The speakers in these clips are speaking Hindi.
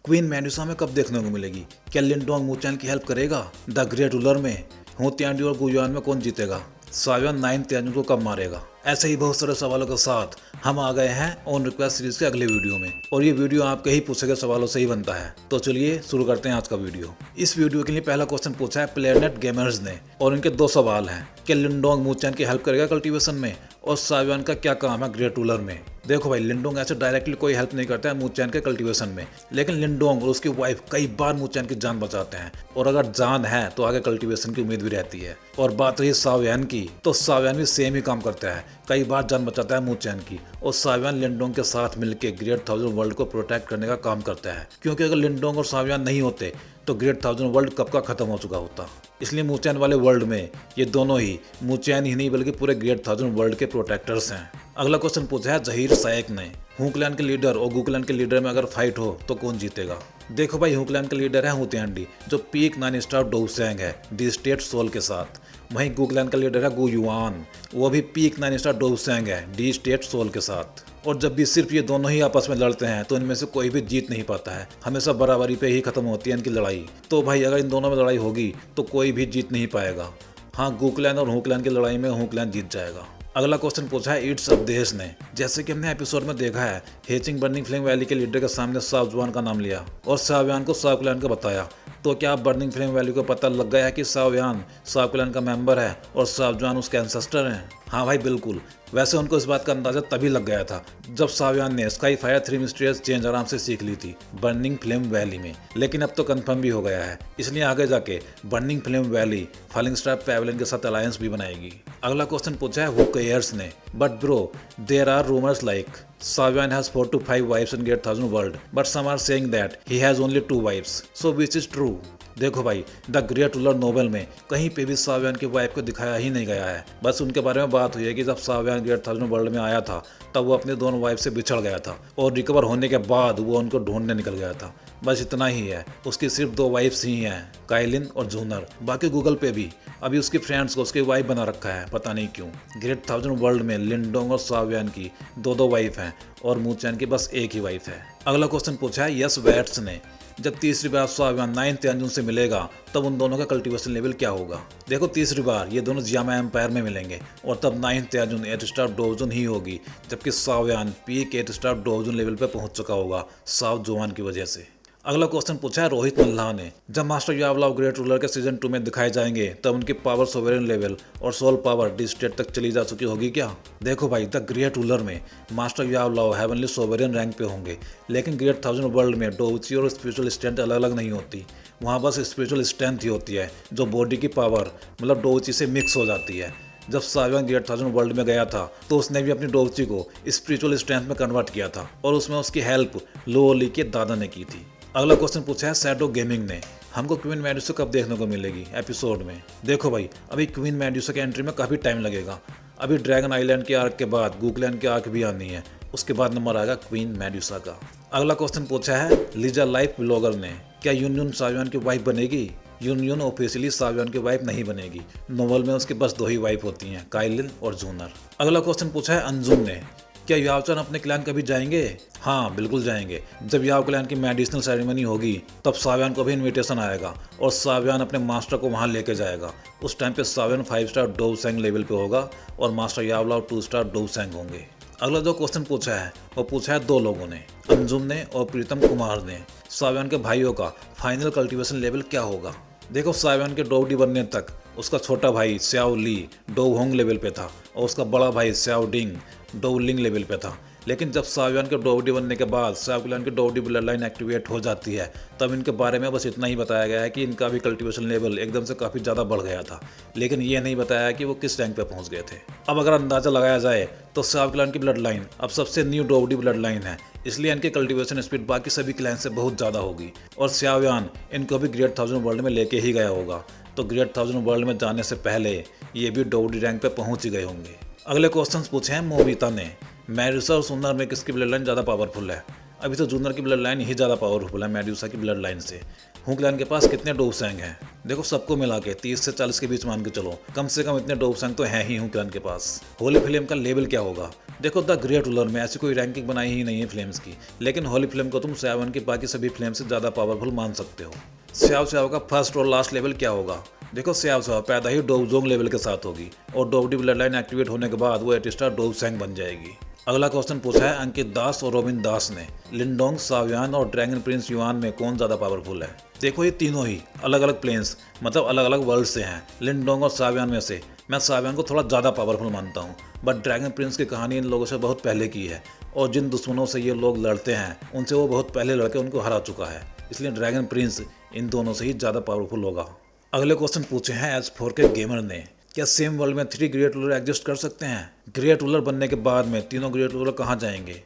क्वीन मेडुसा में कब देखने को मिलेगी? क्या लिनडोंग मूचैन की हेल्प करेगा? द ग्रेट रूलर में हू तिआनडी और गुयुआन में कौन जीतेगा? सावियन 9 तिआनजू को कब मारेगा? ऐसे ही बहुत सारे सवालों के साथ हम आ गए हैं ऑन रिक्वेस्ट सीरीज के अगले वीडियो में, और ये वीडियो आपके ही पूछे गए सवालों से ही बनता है। तो चलिए शुरू करते हैं आज का वीडियो। इस वीडियो के लिए पहला क्वेश्चन पूछा है प्लेनेट गेमर्स ने, और इनके दो सवाल हैं। क्या लिनडोंग मूचैन की हेल्प करेगा कल्टीवेशन में, और सावियन का क्या काम है ग्रेट रूलर में? देखो भाई, लिनडोंग ऐसे डायरेक्टली कोई हेल्प नहीं करता है मूचैन के कल्टीवेशन में, लेकिन लिनडोंग और उसकी वाइफ कई बार मूचैन की जान बचाते हैं, और अगर जान है तो आगे कल्टीवेशन की उम्मीद भी रहती है। और बात रही सावियन की, तो सावियन भी सेम ही काम करता है, कई बार जान बचाता है मूचैन की, और सावियन लिनडोंग के साथ मिलकर ग्रेट थाउजेंड वर्ल्ड को प्रोटेक्ट करने का काम करता है, क्योंकि अगर लिनडोंग और सावियन नहीं होते तो ग्रेट थाउजेंड वर्ल्ड कब का खत्म हो चुका होता। इसलिए मूचैन वाले वर्ल्ड में ये दोनों ही, मूचैन ही नहीं बल्कि पूरे ग्रेट थाउजेंड वर्ल्ड के प्रोटेक्टर्स हैं। अगला क्वेश्चन पूछा है जहीर सायक ने, हू क्लैन के लीडर और गू क्लैन के लीडर में अगर फाइट हो तो कौन जीतेगा? देखो भाई, हू क्लैन के लीडर है हू तिआनडी, जो पीक 9 स्टार डोउसैंग है दी स्टेट सोल के साथ। वहीं गू क्लैन का लीडर है गुयुआन, वो भी पीक 9 स्टार डोउसैंग है डी स्टेट सोल के साथ। और जब भी सिर्फ ये दोनों ही आपस में लड़ते हैं तो इनमें से कोई भी जीत नहीं पाता है, हमेशा बराबरी पे ही खत्म होती है इनकी लड़ाई। तो भाई अगर इन दोनों में लड़ाई होगी तो कोई भी जीत नहीं पाएगा। हाँ, गू क्लैन और हू क्लैन की लड़ाई में हू क्लैन जीत जाएगा। अगला क्वेश्चन पूछा है इट्स अवधेश ने, जैसे कि हमने एपिसोड में देखा है, हेचिंग बर्निंग फ्लेम वैली के लीडर के सामने सावजुआन का नाम लिया और सावियन को साव क्लैन को बताया। तो क्या बर्निंग फ्लेम वैली को पता लग गया कि सावियन साव क्लैन का मेंबर है और सावजुआन उसके एंसेस्टर हैं? हाँ भाई बिल्कुल। वैसे उनको इस बात का अंदाजा तभी लग गया था जब सावियन ने स्काई फायर 3 मिस्टीरियस चेंज आराम से सीख ली थी बर्निंग फ्लेम वैली में, लेकिन अब तो कंफर्म भी हो गया है, इसलिए आगे जाके burning flame valley falling star pavilion के साथ अलायंस भी बनाएगी। अगला क्वेश्चन पूछा है हू केयर्स ने, but bro there are rumours like Savian has 4 to 5 wives in Great Thousand World, but some are saying that he has only 2 wives. So which is true? देखो भाई, द ग्रेट रूलर नोवेल में कहीं पे भी सावियन की वाइफ को दिखाया ही नहीं गया है। बस उनके बारे में बात हुई है कि जब सावियन ग्रेट थाउजेंड वर्ल्ड में आया था तब वो अपने दोनों वाइफ से बिछड़ गया था, और रिकवर होने के बाद वो उनको ढूंढने निकल गया था। बस इतना ही है, उसकी सिर्फ 2 वाइफ्स ही हैं, काइलिन और जूनर। बाकी गूगल पे भी अभी उसकी फ्रेंड्स को उसकी वाइफ बना रखा है, पता नहीं क्यों। ग्रेट थाउजेंड वर्ल्ड में लिनडोंग और सावियन की 2 वाइफ हैं, और मूचैन की बस एक ही वाइफ है। अगला क्वेश्चन पूछा है यस वैट्स ने, जब तीसरी बार सावियन 9 तिआनजू से मिलेगा तब उन दोनों का कल्टीवेशन लेवल क्या होगा? देखो, तीसरी बार ये दोनों जियामा एम्पायर में मिलेंगे, और तब 9 तिआनजू 8 स्टार डोवजुन ही होगी, जबकि सावियन पीक 8 स्टार डोवजुन लेवल पे पहुंच चुका होगा साव जुआन की वजह से। अगला क्वेश्चन पूछा है रोहित मल्लाह ने, जब मास्टर यावलाव ग्रेट रूलर के सीजन 2 में दिखाए जाएंगे तब उनकी पावर सोवेरियन लेवल और सोल पावर डी स्टेट तक चली जा चुकी होगी क्या? देखो भाई, द ग्रेट रूलर में मास्टर यावलाव हेवनली सोवेरियन रैंक पे होंगे, लेकिन ग्रेट थाउजेंड वर्ल्ड में डोउची और स्पिरिचुअल स्ट्रेंथ अलग अलग नहीं होती। वहाँ बस स्पिरिचुअल स्ट्रेंथ ही होती है जो बॉडी की पावर मतलब डोउची से मिक्स हो जाती है। जब सावियन ग्रेट थाउजेंड वर्ल्ड में गया था तो उसने भी अपनी डोउची को स्पिरिचुअल स्ट्रेंथ में कन्वर्ट किया था, और उसमें उसकी हेल्प लो ओली के दादा ने की थी। अगला क्वेश्चन पूछा है शैडो गेमिंग ने, हमको क्वीन मेडुसा कब देखने को मिलेगी एपिसोड में? देखो भाई, अभी क्वीन मेडुसा के एंट्री में काफ़ी टाइम लगेगा। अभी ड्रैगन आइलैंड के आर्क के बाद गूक्लैंड की आर्क भी आनी है, उसके बाद नंबर आएगा क्वीन मेडुसा का। अगला क्वेश्चन पूछा है लीजा लाइफ ब्लॉगर ने, क्या यून सावियन की वाइफ बनेगी? यून ऑफिशियली सावियन की वाइफ नहीं बनेगी, नोवेल में उसके बस 2 ही वाइफ होती हैं, काइलिन और जूनर। अगला क्वेश्चन पूछा है अंजुम ने, क्या यावचन अपने क्लैन कभी जाएंगे? हाँ बिल्कुल जाएंगे। जब याव क्लैन की मेडिसिनल सेरेमनी होगी तब सावियन को भी इनविटेशन आएगा, और सावियन अपने मास्टर को वहाँ लेके जाएगा। उस टाइम पे सावियन 5 स्टार डोउसैंग लेवल पे होगा, और मास्टर यावलाव 2 स्टार डोउसैंग होंगे। अगला जो क्वेश्चन पूछा है वो पूछा है 2 लोगों ने, अंजुम ने और प्रीतम कुमार ने, सावियन के भाइयों का फाइनल कल्टीवेशन लेवल क्या होगा? देखो, सावियन के डोवडी बनने तक उसका छोटा भाई स्याओ ली डोवहोंग लेवल पे था, और उसका बड़ा भाई स्याओ डिंग डोवलिंग लेवल पे था। लेकिन जब सावियन के डोवडी बनने के बाद साव क्लैन की डोवडी ब्लड लाइन एक्टिवेट हो जाती है, तब इनके बारे में बस इतना ही बताया गया है कि इनका भी कल्टीवेशन लेवल एकदम से काफ़ी ज़्यादा बढ़ गया था, लेकिन ये नहीं बताया कि वो किस रैंक पे पहुंच गए थे। अब अगर अंदाज़ा लगाया जाए तो साव क्लैन की ब्लड लाइन अब सबसे न्यू डोवडी ब्लड लाइन है, इसलिए इनकी कल्टीवेशन स्पीड बाकी सभी क्लैन से बहुत ज़्यादा होगी, और सावियन इनको भी ग्रेट थाउजेंड वर्ल्ड में लेके ही गया होगा, तो ग्रेट थाउजेंड वर्ल्ड में जाने से पहले ये भी डोवडी रैंक पे पहुंच ही गए होंगे। अगले क्वेश्चन पूछे हैं मोबिता ने, मेडुसा और जूनर में किसकी ब्लड लाइन ज़्यादा पावरफुल है? अभी तो जूनर की ब्लड लाइन ही ज़्यादा पावरफुल है मेडुसा की ब्लड लाइन से। हू क्लैन के पास कितने डोउसैंग हैं? देखो, सबको मिला के 30 से 40 के बीच मान के चलो, कम से कम इतने डोउसैंग तो हैं ही हू क्लैन के पास। होली फ्लेम का लेवल क्या होगा? देखो द ग्रेट रूलर में ऐसी कोई रैंकिंग बनाई ही नहीं है फ्लेम्स की, लेकिन होली फ्लेम को तुम सेवन की बाकी सभी फ्लेम से ज़्यादा पावरफुल मान सकते हो। स्याओ स्याओ का फर्स्ट और लास्ट लेवल क्या होगा? देखो स्याओ स्याओ पैदा ही डोवजोंग लेवल के साथ होगी और डोवडी ब्लड लाइन एक्टिवेट होने के बाद वो 8 स्टार डोवसेंग बन जाएगी। अगला क्वेश्चन पूछा है अंकित दास और रोबिन दास ने, लिंडोंग, सावियान और ड्रैगन प्रिंस युआन में कौन ज़्यादा पावरफुल है? देखो ये तीनों ही अलग अलग प्लेन्स मतलब अलग अलग वर्ल्ड से हैं। लिंडोंग और सावियान में से मैं सावियान को थोड़ा ज़्यादा पावरफुल मानता हूँ, बट ड्रैगन प्रिंस की कहानी इन लोगों से बहुत पहले की है और जिन दुश्मनों से ये लोग लड़ते हैं उनसे वो बहुत पहले लड़के उनको हरा चुका है, इसलिए ड्रैगन प्रिंस इन दोनों से ही ज़्यादा पावरफुल होगा। अगले क्वेश्चन पूछे हैं S4 के गेमर ने, क्या सेम वर्ल्ड में 3 ग्रेट रूलर एग्जिस्ट कर सकते हैं? ग्रेट रूलर बनने के बाद में तीनों ग्रेट रूलर कहाँ जाएंगे?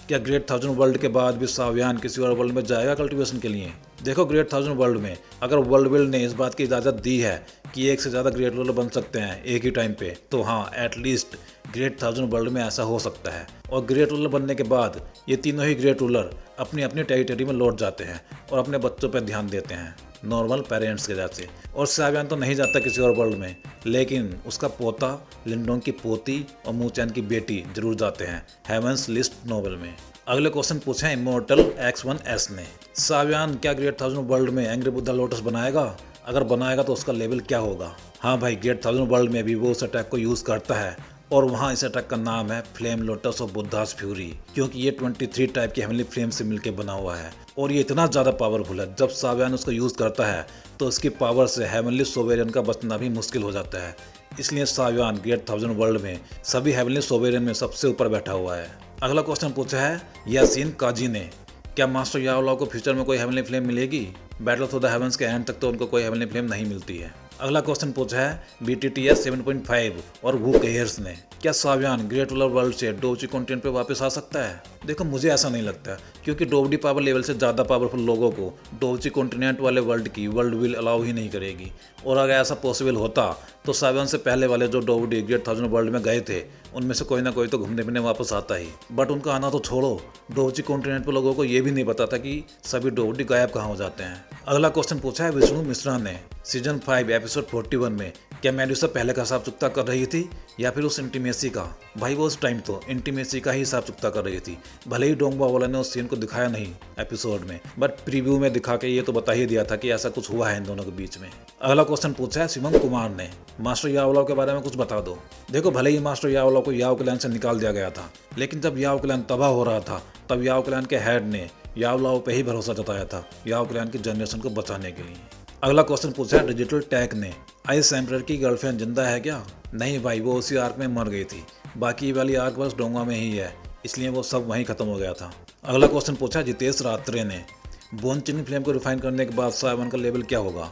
क्या ग्रेट 1000 वर्ल्ड के बाद भी सावियान किसी और वर्ल्ड में जाएगा कल्टीवेशन के लिए? देखो ग्रेट 1000 वर्ल्ड में अगर वर्ल्ड बिल्ड ने इस बात की इजाज़त दी है कि एक से ज़्यादा ग्रेट रूलर बन सकते हैं एक ही टाइम पे, तो हाँ एटलीस्ट ग्रेट 1000 वर्ल्ड में ऐसा हो सकता है। और ग्रेट रूलर बनने के बाद ये तीनों ही ग्रेट रूलर अपनी अपनी टेरिटरी में लौट जाते हैं और अपने बच्चों पर ध्यान देते हैं नॉर्मल पेरेंट्स के जैसे। और सावियान तो नहीं जाता किसी और वर्ल्ड में, लेकिन उसका पोता, लिंडोंग की पोती और मूचैन की बेटी जरूर जाते हैं हेवंस लिस्ट नोवेल में। अगले क्वेश्चन पूछे हैं इमोर्टल X1S ने, सावियान क्या ग्रेट 1000 वर्ल्ड में एंग्री बुद्धा लोटस बनाएगा? अगर बनाएगा तो उसका लेवल क्या होगा? हाँ भाई, ग्रेट 1000 वर्ल्ड में भी वो उस अटैक को यूज़ करता है और वहाँ इस अटैक का नाम है flame lotus of Buddhas fury, क्योंकि ये 23 टाइप की हेवनली फ्लेम से मिलकर बना हुआ है और ये इतना ज़्यादा पावरफुल है। जब सावियान उसको यूज़ करता है तो उसकी पावर से हेवनली सोवेरियन का बचना भी मुश्किल हो जाता है, इसलिए सावियान ग्रेट 1000 वर्ल्ड में सभी हेवनली सोवेरियन में सबसे ऊपर बैठा हुआ है। अगला क्वेश्चन पूछा है यासीन काजी ने, क्या मास्टर याओलाओ को फ्यूचर में कोई हेवनली फ्लेम मिलेगी? बैटल ऑफ द हेवंस के एंड तक तो उनको कोई हेवनली फ्लेम नहीं मिलती है। अगला क्वेश्चन पूछा है BTTS 7.5 और वू केयर्स ने, क्या सावियान ग्रेट रूलर वर्ल्ड से डोवची कॉन्टिनेंट पे वापस आ सकता है? देखो मुझे ऐसा नहीं लगता, क्योंकि डोवडी पावर लेवल से ज़्यादा पावरफुल लोगों को डोवची कॉन्टिनेंट वाले वर्ल्ड की वर्ल्ड विल अलाउ ही नहीं करेगी। और अगर ऐसा पॉसिबल होता तो सावियान से पहले वाले जो डोवडी ग्रेट 1000 वर्ल्ड में गए थे उनमें से कोई ना कोई तो घूमने फिरने वापस आता ही, बट उनका आना तो छोड़ो, डोवची कॉन्टिनेंट पर लोगों को ये भी नहीं पता था कि सभी डोवडी गायब कहाँ हो जाते हैं। अगला क्वेश्चन पूछा है विष्णु मिश्रा ने, सीजन 5 एपिसोड 41 में, क्या मेडुसा पहले का हिसाब चुकता कर रही थी या फिर उस इंटीमेसी का? भाई वो उस टाइम तो इंटीमेसी का ही हिसाब चुकता कर रही थी, भले ही डोंगबा वाला ने उस सीन को दिखाया नहीं एपिसोड में, बट प्रीव्यू में दिखा के ये तो बता ही दिया था कि ऐसा कुछ हुआ है इन दोनों के बीच में। अगला क्वेश्चन पूछा है शिवम कुमार ने, मास्टर याओलाओ के बारे में कुछ बता दो। देखो भले ही मास्टर याओलाओ को याओ क्लैन से निकाल दिया गया था, लेकिन जब याओ क्लैन तबाह हो रहा था तब याओ क्लैन के हेड ने याओलाओ पे ही भरोसा जताया था याओ क्लैन की जनरेशन को बचाने के लिए। अगला क्वेश्चन पूछा है डिजिटल टैग ने, आइस एम्परर की गर्लफ्रेंड जिंदा है क्या? नहीं भाई, वो उसी आर्क में मर गई थी, बाकी वाली आर्क बस डोंगा में ही है, इसलिए वो सब वहीं खत्म हो गया था। अगला क्वेश्चन पूछा जितेश रात्रे ने, बोन चिनिंग फ्लेम को रिफाइन करने के बाद साइवन का लेवल क्या होगा?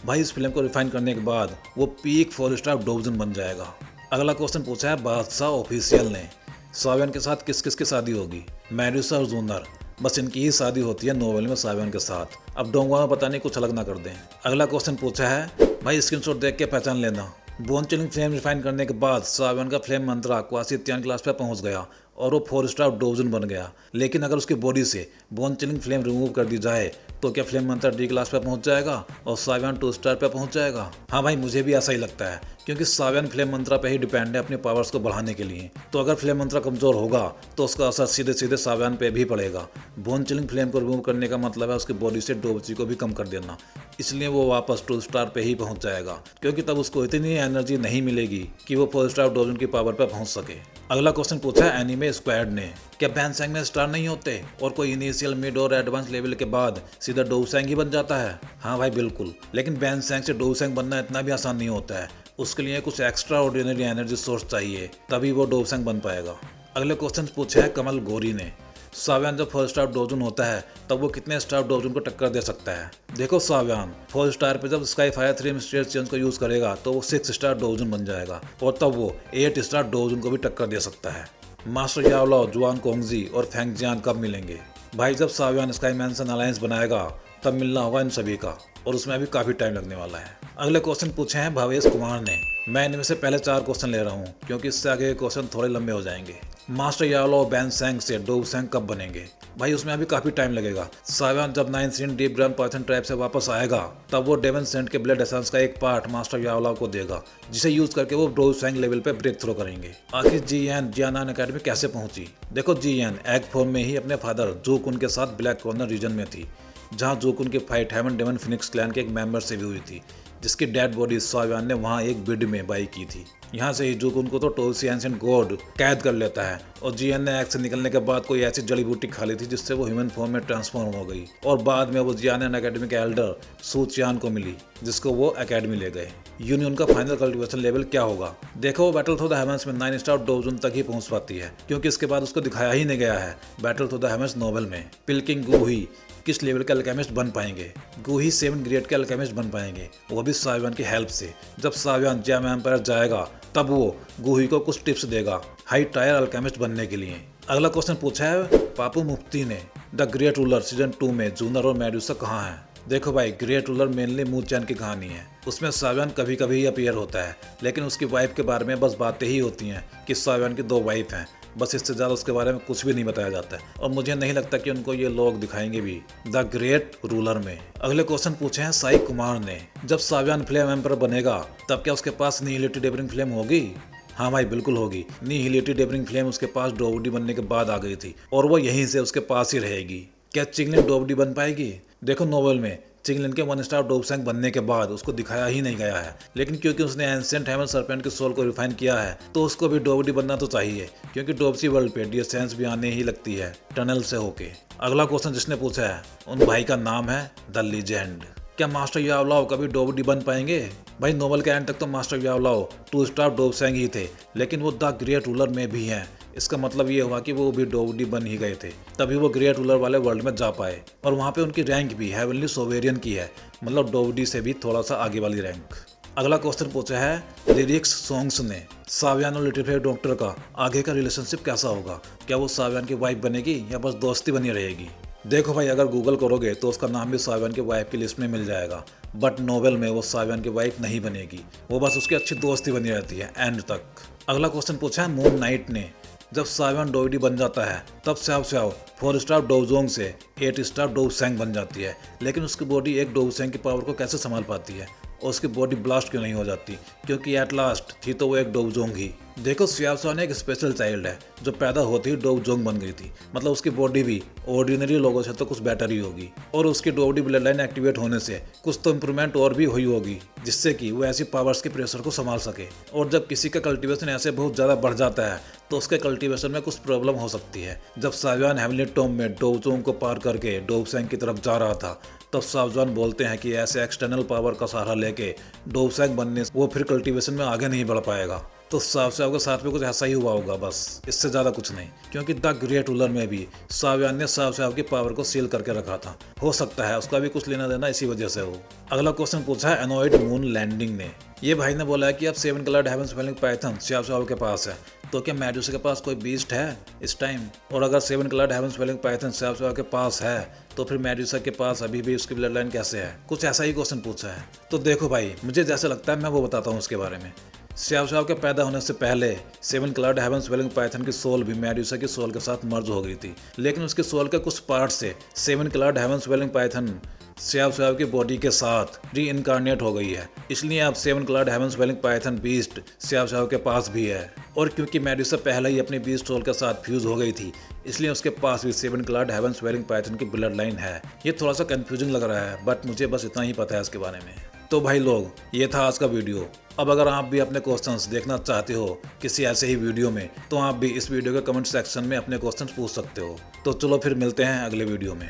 भाई इस फ्लेम को रिफाइन करने के बाद वो पीक 4 स्टार डोवजन बन जाएगा। अगला क्वेश्चन पूछा है बादशाह ऑफिशियल ने, सावियन के साथ किस किस की शादी होगी? मेडुसा और जूनर, बस इनकी ही शादी होती है नोवेल में सावियन के साथ। अब डोंगवा में पता नहीं कुछ अलग ना कर दें। अगला क्वेश्चन पूछा है भाई स्क्रीनशॉट देख के पहचान लेना, बोन चिलिंग फ्लेम रिफाइन करने के बाद सावियन का फ्लेम मंत्रा क्वासी त्यान क्लास पे पहुंच गया और वो 4 स्टार डोवजन बन गया, लेकिन अगर उसकी बॉडी से बोन चिलिंग फ्लेम रिमूव कर दी जाए तो क्या फ्लेम मंत्रा D क्लास पे पहुंच जाएगा और सावियन 2 स्टार पे पहुंच जाएगा? हाँ भाई, मुझे भी ऐसा ही लगता है, क्योंकि सावियन फ्लेम मंत्रा पे ही डिपेंड है अपने पावर्स को बढ़ाने के लिए। तो अगर फ्लेम मंत्रा कमजोर होगा तो उसका असर सीधे सीधे सावियन पे भी पड़ेगा। बोन चिलिंग फ्लेम को रिमूव करने का मतलब है उसकी बॉडी से डोवची को भी कम कर देना, इसलिए वो वापस 2 स्टार पे ही पहुंच जाएगा, क्योंकि तब उसको इतनी एनर्जी नहीं मिलेगी कि वो 4 स्टार डोवजन की पावर पे पहुंच सके। अगला क्वेश्चन पूछा है एनिमे स्क्वाड ने, क्या बैनसैंग में स्टार नहीं होते और कोई इनिशियल, मिड और एडवांस लेवल के बाद सीधा डोवसैंग ही बन जाता है? हाँ भाई बिल्कुल, लेकिन बैनसैंग से डोवसैंग बनना इतना भी आसान नहीं होता है, उसके लिए कुछ एक्स्ट्रा ऑर्डिनरी एनर्जी सोर्स चाहिए, तभी वो डोवसैंग बन पाएगा। अगले क्वेश्चन पूछे है कमल गोरी ने, सावियन जब 4 स्टार डोवजन होता है तब वो कितने स्टार डोवजन को टक्कर दे सकता है? देखो सावियन 4 स्टार पे जब स्काई फायर 3 मिस्टीरियस चेंज को यूज करेगा तो वो 6 स्टार डोवजन बन जाएगा और तब वो 8 स्टार डोवजन को भी टक्कर दे सकता है। मास्टर याओलाओ, जुआन कोंगजी और फेंग जियान कब मिलेंगे? भाई जब सावियन स्काई मैंसन अलायंस बनाएगा तब मिलना होगा इन सभी का, और उसमें अभी काफी टाइम लगने वाला है। अगले क्वेश्चन पूछे हैं भावेश कुमार ने, मैं इनमें से पहले 4 क्वेश्चन ले रहा हूँ क्योंकि इससे आगे के क्वेश्चन थोड़े लंबे हो जाएंगे। मास्टर यालो और बैन सैंग से डोवसेंग कब बनेंगे? भाई उसमें अभी काफी टाइम लगेगा। सावियन जब 9 सीन डीप ग्राम पाइथन ट्राइब से वापस आएगा तब वो डेवन सेंट के ब्लड एसेंस का एक पार्ट मास्टर यावलाव को देगा, जिसे यूज करके वो डोवसेंग लेवल पे ब्रेक थ्रो करेंगे। आखिर जीएन जियानान अकेडमी कैसे पहुंची? देखो जीएन एग फॉर्म में ही अपने फादर जोकुन के साथ ब्लैक कॉर्नर रीजन में थी, जहां जोकुन की fight heaven Devon phoenix clan के एक मेंबर से भी हुई थी, जिसकी डेड बॉडी सावियन ने वहां एक बिड में बाई की थी। यहाँ से ही जोकुन को तो टोलसी एंशिएंट गॉड कैद कर लेता है और जीएन ने एग से निकलने के बाद कोई ऐसी जड़ी बूटी खा ली थी जिससे वो ह्यूमन फॉर्म में ट्रांसफॉर्म हो गई और बाद में वो जियानन अकेडमी के एल्डर सूचियान को मिली, जिसको वो अकेडमी ले गए। यूनियन का फाइनल कल्टीवेशन लेवल क्या होगा? देखो, वो बैटल थ्रू द हेवंस में 9 स्टार डोवजून तक ही पहुंच पाती है, क्योंकि इसके बाद उसको दिखाया ही नहीं गया है battle through the heavens novel में। पिल्किंग गूही किस लेवल के अल्केमिस्ट बन पाएंगे? गूही 7 ग्रेड के अल्केमिस्ट बन पाएंगे, वो भी सावियन की हेल्प से। जब सावियन जैम एम्पायर जाएगा तब वो गूही को कुछ टिप्स देगा हाई टायर अल्केमिस्ट बनने के लिए। अगला क्वेश्चन पूछा है पापू मुफ्ती ने, द ग्रेट रूलर सीजन 2 में जूनर और मेडुसा कहाँ है? देखो भाई, ग्रेट रूलर मेनली मून चैन की कहानी है। उसमें सावियन कभी कभी ही अपीयर होता है, लेकिन उसकी वाइफ के बारे में बस बातें ही होती हैं कि सावियन की 2 वाइफ हैं, बस इससे ज़्यादा उसके बारे में कुछ भी नहीं बताया जाता है और मुझे नहीं लगता कि उनको ये लोग दिखाएंगे भी द ग्रेट रूलर में। अगले क्वेश्चन पूछे हैं साई कुमार ने, जब सावियन फ्लेम एम्पर बनेगा तब क्या उसके पास निहिलिटी डेबरिंग फ्लेम होगी? हाँ भाई, बिल्कुल होगी। निहिलिटी डेबरिंग फ्लेम उसके पास डोवडी बनने के बाद आ गई थी और वो यहीं से उसके पास ही रहेगी। क्या चिंगलिन डोवडी बन पाएगी? देखो, नोवेल में चिंगलिन के 1 स्टार डोवसेंग बनने के बाद उसको दिखाया ही नहीं गया है, लेकिन क्योंकि उसने एंशिएंट हेवन सर्पेंट के सोल को रिफाइन किया है तो उसको भी डोवडी बनना तो चाहिए, क्योंकि डोबसी वर्ल्ड पे डिसेंस भी आने ही लगती है टनल से होके। अगला क्वेश्चन जिसने पूछा है उन भाई का नाम है द लीजेंड। क्या मास्टर यावलाव कभी डोवडी बन पाएंगे? भाई, नोवेल के एंड तक तो मास्टर यावलाव 2 स्टार डोवसेंग ही थे, लेकिन वो द ग्रेट रूलर में भी हैं। इसका मतलब ये हुआ कि वो भी डोवडी बन ही गए थे, तभी वो ग्रेट रूलर वाले वर्ल्ड में जा पाए और वहाँ पे उनकी रैंक भी हेवनली सोवेरियन की है, मतलब डोवडी से भी थोड़ा सा आगे वाली रैंक। अगला क्वेश्चन पूछा है लिरिक्स सॉन्ग्स ने, सावियन और लिटिल फेयर डॉक्टर का आगे का रिलेशनशिप कैसा होगा? क्या वो सावियन की वाइफ बनेगी या बस दोस्ती बनी रहेगी? देखो भाई, अगर गूगल करोगे तो उसका नाम भी सावियन की वाइफ की लिस्ट में मिल जाएगा, बट नोवेल में वो सावियन की वाइफ नहीं बनेगी, वो बस उसकी अच्छी दोस्ती बनी रहती है एंड तक। अगला क्वेश्चन पूछा है मून नाइट ने, जब सावियन डोवडी बन जाता है तब स्याव स्याव 4 स्टार डोवजोंग से 8 स्टार डोवसेंग बन जाती है, लेकिन उसकी बॉडी एक डोवसेंग की पावर को कैसे संभाल पाती है और उसकी बॉडी ब्लास्ट क्यों नहीं हो जाती? क्योंकि एट लास्ट थी तो वो एक डोवजोंग ही। देखो, स्याव स्याव एक स्पेशल चाइल्ड है जो पैदा होती ही डोवजोंग बन गई थी, मतलब उसकी बॉडी भी ऑर्डिनरी लोगों से तो कुछ बेटर ही होगी और उसकी डोवडी ब्लड लाइन एक्टिवेट होने से कुछ तो इंप्रूवमेंट और भी हुई होगी, जिससे कि वो ऐसी पावर्स के प्रेशर को संभाल सके। और जब किसी का कल्टीवेशन ऐसे बहुत ज़्यादा बढ़ जाता है तो उसके कल्टीवेशन में कुछ प्रॉब्लम हो सकती है। जब सावियन हेवनली टॉम में डोवजोंग को पार करके डोवसेंग की तरफ जा रहा था तब सावियन बोलते हैं कि ऐसे एक्सटर्नल पावर का सहारा लेके डोवसेंग बनने वो फिर कल्टीवेशन में आगे नहीं बढ़ पाएगा। तो सावियन के साथ में कुछ ऐसा ही हुआ होगा, बस इससे ज़्यादा कुछ नहीं, क्योंकि द ग्रेट रूलर में भी सावियन ने सावियन की पावर को सील करके रखा था। हो सकता है उसका भी कुछ लेना देना इसी वजह से हो। अगला क्वेश्चन पूछा है एनॉइड मून लैंडिंग ने, ये भाई ने बोला है कि अब 7 कलर्ड हेवन स्पेलिंग पाइथन सावियन के पास है, तो क्या मेडुसा के पास कोई बीस्ट है इस टाइम? और अगर 7 कलर्ड हेवन स्पेलिंग पाइथन सावियन के पास है तो फिर मेडुसा के पास अभी भी उसकी ब्लड लाइन कैसे है? कुछ ऐसा ही क्वेश्चन पूछा है। तो देखो भाई, मुझे जैसा लगता है मैं वो बताता हूँ उसके बारे में। स्याव के पैदा होने से पहले 7 कलर्ड हेवन स्वेलिंग पाइथन की सोल भी मेडुसा की सोल के साथ मर्ज हो गई थी, लेकिन उसके सोल के कुछ पार्ट से 7 कलर्ड हेवन स्वेलिंग पाइथन स्याव की बॉडी के साथ री इनकारनेट हो गई है। इसलिए अब 7 coloured heaven swallowing python beast स्याव के पास भी है। और क्योंकि मेडुसा पहले ही अपनी बीस्ट सोल के साथ फ्यूज हो गई थी, इसलिए उसके पास भी 7 कलर्ड हेवन स्वेलिंग पाइथन की ब्लड लाइन है। ये थोड़ा सा कंफ्यूजिंग लग रहा है, बट मुझे बस इतना ही पता है इसके बारे में। तो भाई लोग, ये था आज का वीडियो। अब अगर आप भी अपने क्वेश्चंस देखना चाहते हो किसी ऐसे ही वीडियो में, तो आप भी इस वीडियो के कमेंट सेक्शन में अपने क्वेश्चंस पूछ सकते हो। तो चलो फिर मिलते हैं अगले वीडियो में।